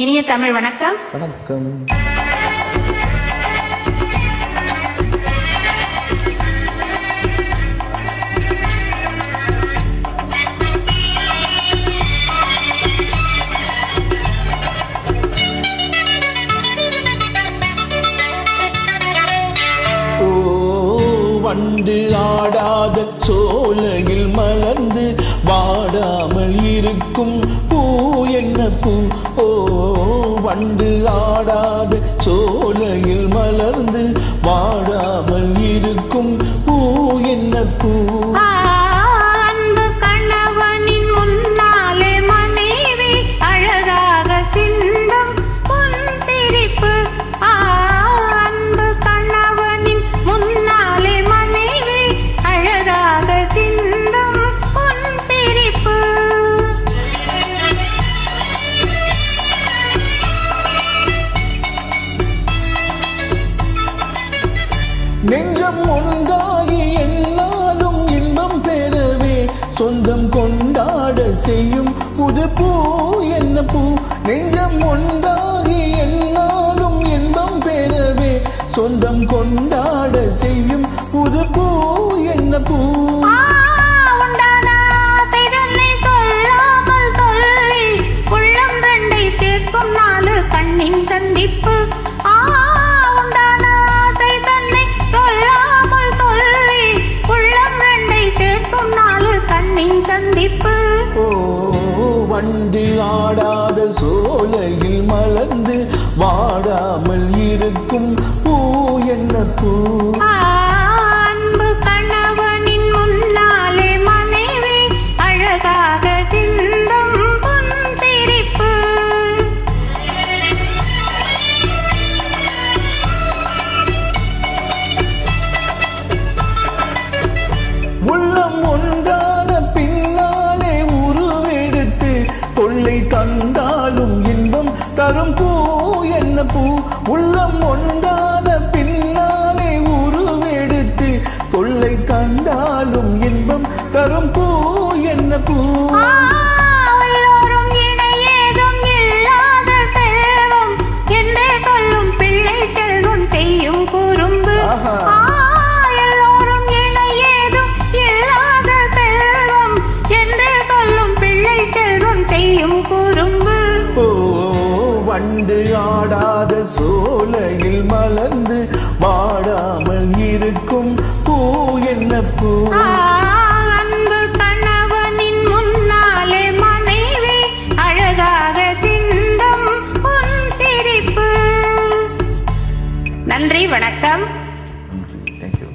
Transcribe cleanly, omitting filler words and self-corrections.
இனிய தமிழ் வணக்கம். வணக்கம். வண்டு ஆடாத சோலையில் மலர்ந்து வாடாமல் இருக்கும் பூ என்ன பூ? ஓ, வண்டு ஆடாத சோலையில் மலர்ந்து வாடாமல் இருக்கும் பூ என்ன பூ? நெஞ்சம் ஒன்றாகி என்னாலும் இன்பம் பெறவே சொந்தம் கொண்டாட செய்யும் புது பூ என்ன பூ? நெஞ்சம் ஒன்றாகி என்னாலும் இன்பம் பெறவே சொந்தம் கொண்டாட செய்யும் புது பூ என்ன பூ? சந்திப்பு சந்திப்பு. ஓ, வண்டு ஆடாத சோலையில் மலர்ந்து வாடாமல் இருக்கும் பூ என்ன பூ? அன்பு கணவனின் முன்னாலே மனைவி அழகாக சிந்தும் புன்சிரிப்பு. உள்ளம் ஒன்றான பின்னாலே உருவெடுத்து தொல்லை தந்தாலும் இன்பம் தரும் பூ என்ன பூ? உள்ளம் ஒன்றான பின்னாலே உருவெடுத்து தொல்லை தந்தாலும் இன்பம் தரும் பூ என்ன பூ? வண்டு ஆடாத சோலையில் மலர்ந்து வாடாமல் இருக்கும் பூ என்ன பூ? அன்பு கணவனின் முன்னாலே மனைவி அழகாக சிந்தும் புன்சிரிப்பு. நன்றி, வணக்கம். Thank you.